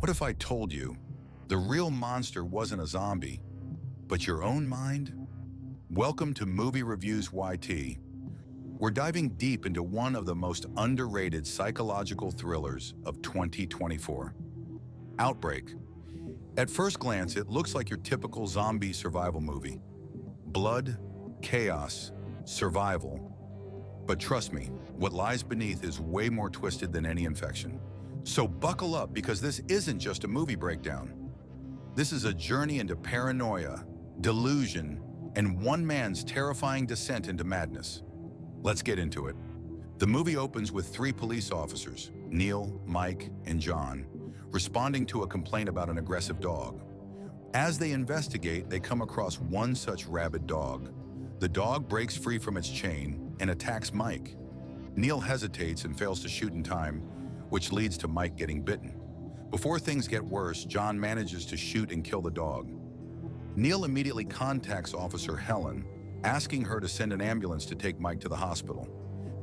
What if I told you the real monster wasn't a zombie, but your own mind? Welcome to Movie Reviews YT. We're diving deep into one of the most underrated psychological thrillers of 2024, Outbreak. At first glance, it looks like your typical zombie survival movie. Blood, chaos, survival. But trust me, what lies beneath is way more twisted than any infection. So buckle up, because this isn't just a movie breakdown. This is a journey into paranoia, delusion, and one man's terrifying descent into madness. Let's get into it. The movie opens with three police officers, Neil, Mike, and John, responding to a complaint about an aggressive dog. As they investigate, they come across one such rabid dog. The dog breaks free from its chain and attacks Mike. Neil hesitates and fails to shoot in time, which leads to Mike getting bitten. Before things get worse, John manages to shoot and kill the dog. Neil immediately contacts Officer Helen, asking her to send an ambulance to take Mike to the hospital.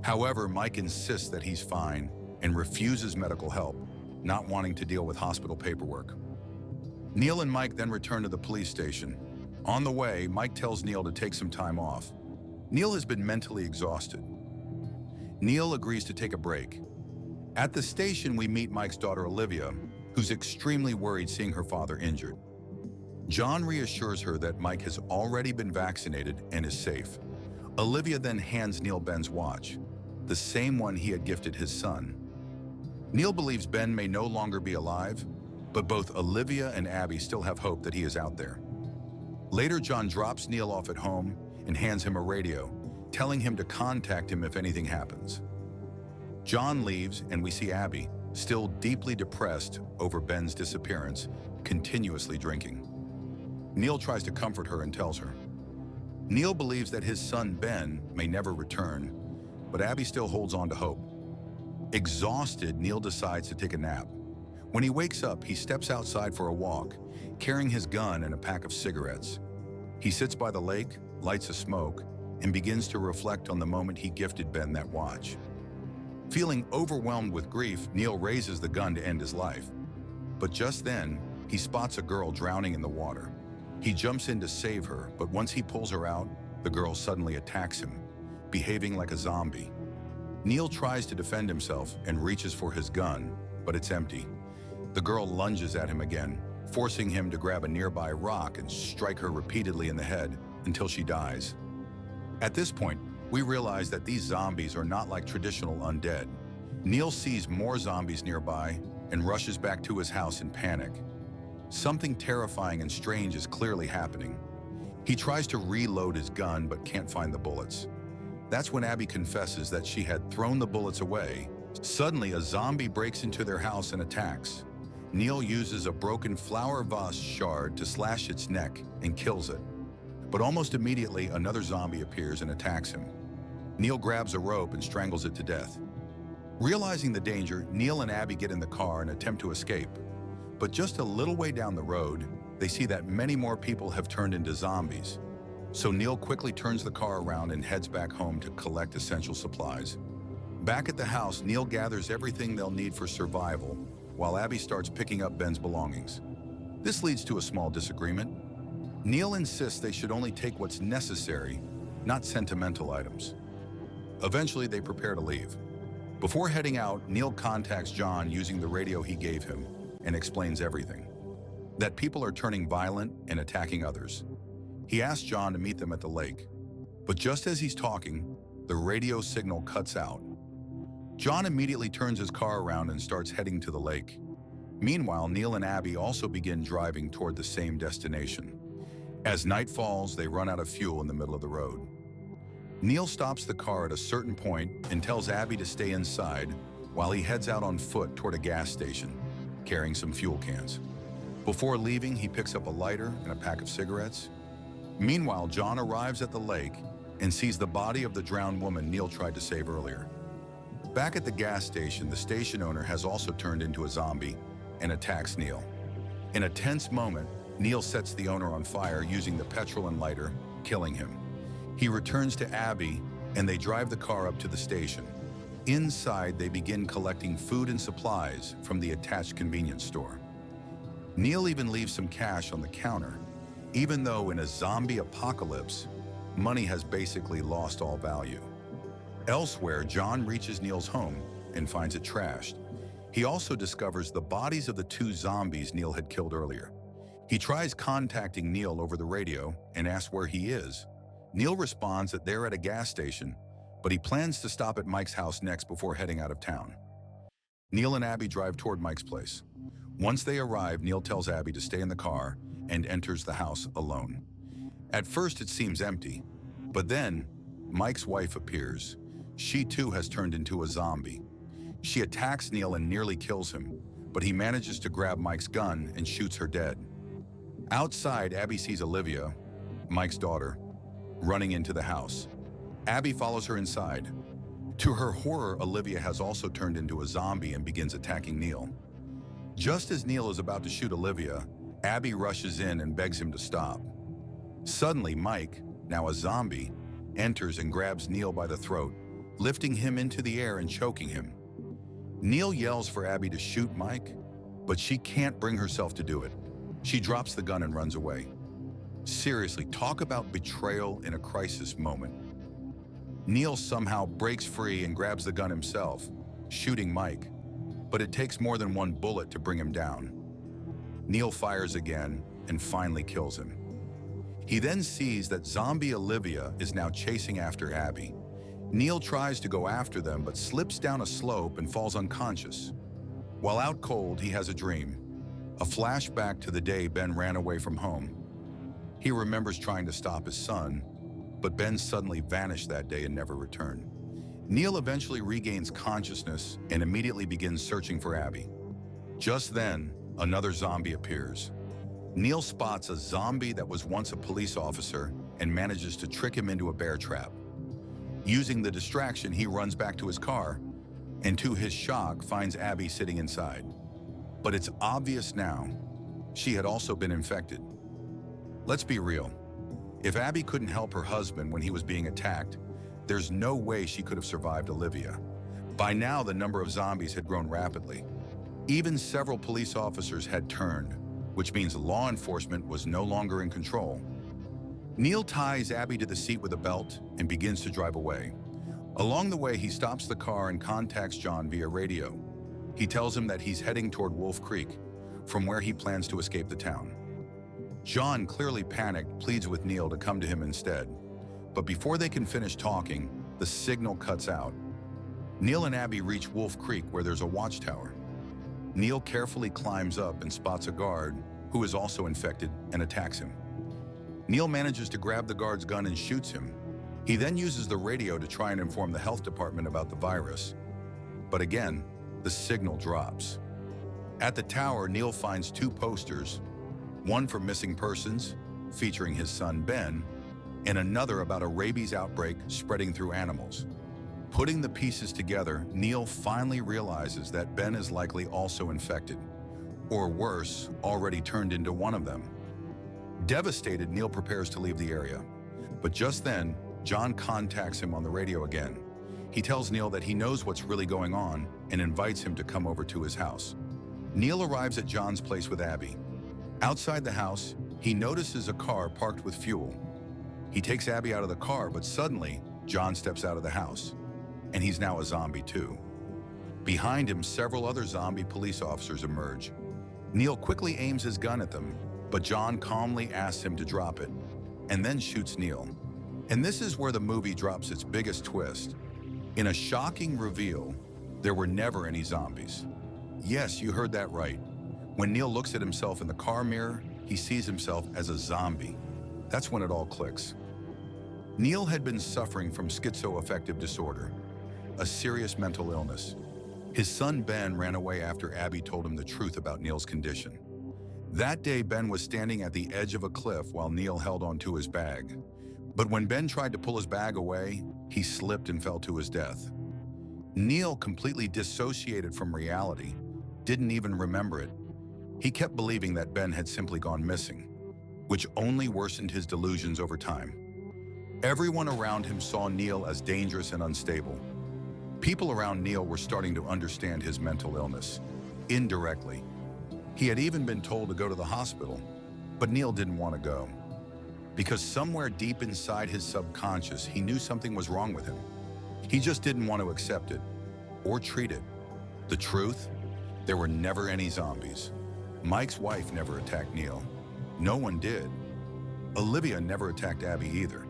However, Mike insists that he's fine and refuses medical help, not wanting to deal with hospital paperwork. Neil and Mike then return to the police station. On the way, Mike tells Neil to take some time off. Neil has been mentally exhausted. Neil agrees to take a break. At the station, we meet Mike's daughter, Olivia, who's extremely worried seeing her father injured. John reassures her that Mike has already been vaccinated and is safe. Olivia then hands Neil Ben's watch, the same one he had gifted his son. Neil believes Ben may no longer be alive, but both Olivia and Abby still have hope that he is out there. Later, John drops Neil off at home and hands him a radio, telling him to contact him if anything happens. John leaves, and we see Abby, still deeply depressed over Ben's disappearance, continuously drinking. Neil tries to comfort her and tells her. Neil believes that his son Ben may never return, but Abby still holds on to hope. Exhausted, Neil decides to take a nap. When he wakes up, he steps outside for a walk, carrying his gun and a pack of cigarettes. He sits by the lake, lights a smoke, and begins to reflect on the moment he gifted Ben that watch. Feeling overwhelmed with grief, Neil raises the gun to end his life. But just then, he spots a girl drowning in the water. He jumps in to save her, but once he pulls her out, the girl suddenly attacks him, behaving like a zombie. Neil tries to defend himself and reaches for his gun, but it's empty. The girl lunges at him again, forcing him to grab a nearby rock and strike her repeatedly in the head until she dies. At this point, we realize that these zombies are not like traditional undead. Neil sees more zombies nearby and rushes back to his house in panic. Something terrifying and strange is clearly happening. He tries to reload his gun but can't find the bullets. That's when Abby confesses that she had thrown the bullets away. Suddenly, a zombie breaks into their house and attacks. Neil uses a broken flower vase shard to slash its neck and kills it. But almost immediately, another zombie appears and attacks him. Neil grabs a rope and strangles it to death. Realizing the danger, Neil and Abby get in the car and attempt to escape. But just a little way down the road, they see that many more people have turned into zombies. So Neil quickly turns the car around and heads back home to collect essential supplies. Back at the house, Neil gathers everything they'll need for survival, while Abby starts picking up Ben's belongings. This leads to a small disagreement. Neil insists they should only take what's necessary, not sentimental items. Eventually, they prepare to leave. Before heading out, Neil contacts John using the radio he gave him and explains everything. That people are turning violent and attacking others. He asks John to meet them at the lake. But just as he's talking, the radio signal cuts out. John immediately turns his car around and starts heading to the lake. Meanwhile, Neil and Abby also begin driving toward the same destination. As night falls, they run out of fuel in the middle of the road. Neil stops the car at a certain point and tells Abby to stay inside while he heads out on foot toward a gas station, carrying some fuel cans. Before leaving, he picks up a lighter and a pack of cigarettes. Meanwhile, John arrives at the lake and sees the body of the drowned woman Neil tried to save earlier. Back at the gas station, the station owner has also turned into a zombie and attacks Neil. In a tense moment, Neil sets the owner on fire using the petrol and lighter, killing him. He returns to Abby, and they drive the car up to the station. Inside, they begin collecting food and supplies from the attached convenience store. Neil even leaves some cash on the counter, even though in a zombie apocalypse, money has basically lost all value. Elsewhere, John reaches Neil's home and finds it trashed. He also discovers the bodies of the two zombies Neil had killed earlier. He tries contacting Neil over the radio and asks where he is. Neil responds that they're at a gas station, but he plans to stop at Mike's house next before heading out of town. Neil and Abby drive toward Mike's place. Once they arrive, Neil tells Abby to stay in the car and enters the house alone. At first, it seems empty, but then Mike's wife appears. She too has turned into a zombie. She attacks Neil and nearly kills him, but he manages to grab Mike's gun and shoots her dead. Outside, Abby sees Olivia, Mike's daughter, running into the house. Abby follows her inside. To her horror, Olivia has also turned into a zombie and begins attacking Neil. Just as Neil is about to shoot Olivia, Abby rushes in and begs him to stop. Suddenly, Mike, now a zombie, enters and grabs Neil by the throat, lifting him into the air and choking him. Neil yells for Abby to shoot Mike, but she can't bring herself to do it. She drops the gun and runs away. Seriously, talk about betrayal in a crisis moment. Neil somehow breaks free and grabs the gun himself, shooting Mike, but it takes more than one bullet to bring him down. Neil fires again and finally kills him. He then sees that zombie Olivia is now chasing after Abby. Neil tries to go after them but slips down a slope and falls unconscious. While out cold, he has a dream, a flashback to the day Ben ran away from home. He remembers trying to stop his son, but Ben suddenly vanished that day and never returned. Neil eventually regains consciousness and immediately begins searching for Abby. Just then, another zombie appears. Neil spots a zombie that was once a police officer and manages to trick him into a bear trap. Using the distraction, he runs back to his car and, to his shock, finds Abby sitting inside. But it's obvious now, she had also been infected. Let's be real. If Abby couldn't help her husband when he was being attacked, there's no way she could have survived Olivia. By now, the number of zombies had grown rapidly. Even several police officers had turned, which means law enforcement was no longer in control. Neil ties Abby to the seat with a belt and begins to drive away. Along the way, he stops the car and contacts John via radio. He tells him that he's heading toward Wolf Creek, from where he plans to escape the town. John, clearly panicked, pleads with Neil to come to him instead. But before they can finish talking, the signal cuts out. Neil and Abby reach Wolf Creek, where there's a watchtower. Neil carefully climbs up and spots a guard who is also infected and attacks him. Neil manages to grab the guard's gun and shoots him. He then uses the radio to try and inform the health department about the virus. But again, the signal drops. At the tower, Neil finds two posters, one for missing persons, featuring his son Ben, and another about a rabies outbreak spreading through animals. Putting the pieces together, Neil finally realizes that Ben is likely also infected, or worse, already turned into one of them. Devastated, Neil prepares to leave the area. But just then, John contacts him on the radio again. He tells Neil that he knows what's really going on and invites him to come over to his house. Neil arrives at John's place with Abby. Outside the house, he notices a car parked with fuel. He takes Abby out of the car, but suddenly, John steps out of the house, and he's now a zombie too. Behind him, several other zombie police officers emerge. Neil quickly aims his gun at them, but John calmly asks him to drop it, and then shoots Neil. And this is where the movie drops its biggest twist. In a shocking reveal, there were never any zombies. Yes, you heard that right. When Neil looks at himself in the car mirror, he sees himself as a zombie. That's when it all clicks. Neil had been suffering from schizoaffective disorder, a serious mental illness. His son Ben ran away after Abby told him the truth about Neil's condition. That day, Ben was standing at the edge of a cliff while Neil held onto his bag. But when Ben tried to pull his bag away, he slipped and fell to his death. Neil, completely dissociated from reality, didn't even remember it. He kept believing that Ben had simply gone missing, which only worsened his delusions over time. Everyone around him saw Neil as dangerous and unstable. People around Neil were starting to understand his mental illness, indirectly. He had even been told to go to the hospital, but Neil didn't want to go. Because somewhere deep inside his subconscious, he knew something was wrong with him. He just didn't want to accept it or treat it. The truth? There were never any zombies. Mike's wife never attacked Neil. No one did. Olivia never attacked Abby either.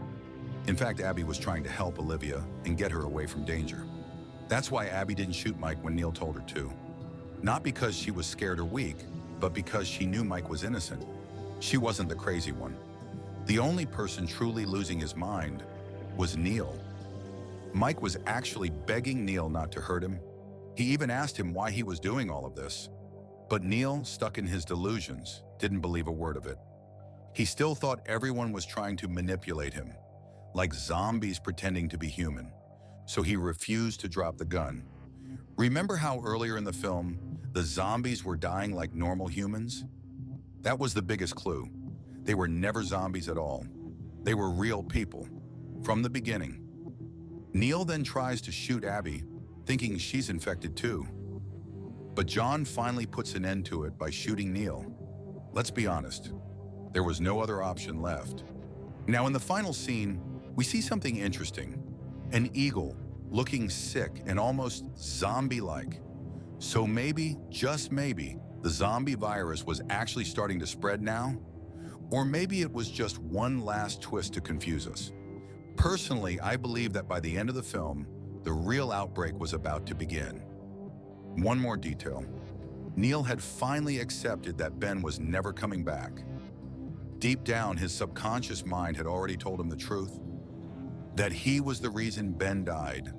In fact, Abby was trying to help Olivia and get her away from danger. That's why Abby didn't shoot Mike when Neil told her to. Not because she was scared or weak, but because she knew Mike was innocent. She wasn't the crazy one. The only person truly losing his mind was Neil. Mike was actually begging Neil not to hurt him. He even asked him why he was doing all of this. But Neil, stuck in his delusions, didn't believe a word of it. He still thought everyone was trying to manipulate him, like zombies pretending to be human. So he refused to drop the gun. Remember how earlier in the film, the zombies were dying like normal humans? That was the biggest clue. They were never zombies at all. They were real people, from the beginning. Neil then tries to shoot Abby, thinking she's infected too. But John finally puts an end to it by shooting Neil. Let's be honest, there was no other option left. Now in the final scene, we see something interesting. An eagle, looking sick and almost zombie-like. So maybe, just maybe, the zombie virus was actually starting to spread now? Or maybe it was just one last twist to confuse us. Personally, I believe that by the end of the film, the real outbreak was about to begin. One more detail. Neil had finally accepted that Ben was never coming back. Deep down, his subconscious mind had already told him the truth, that he was the reason Ben died,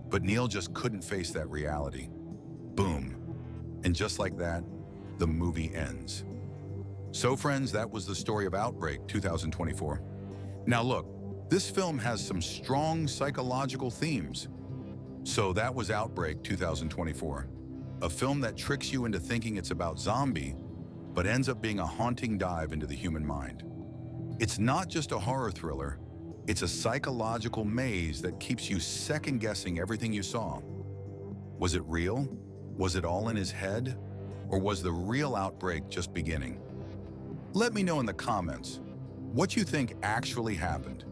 but Neil just couldn't face that reality. Boom. And just like that, the movie ends. So friends, that was the story of Outbreak 2024. Now look, this film has some strong psychological themes. So that was Outbreak 2024, a film that tricks you into thinking it's about zombie, but ends up being a haunting dive into the human mind. It's not just a horror thriller, it's a psychological maze that keeps you second-guessing everything you saw. Was it real? Was it all in his head? Or was the real outbreak just beginning? Let me know in the comments what you think actually happened.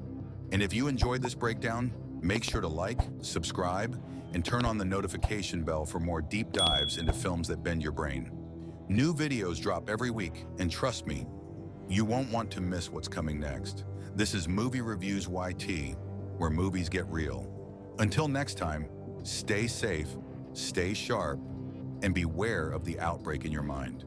And if you enjoyed this breakdown, make sure to like, subscribe, and turn on the notification bell for more deep dives into films that bend your brain. New videos drop every week, and trust me, you won't want to miss what's coming next. This is Movie Reviews YT, where movies get real. Until next time, stay safe, stay sharp, and beware of the outbreak in your mind.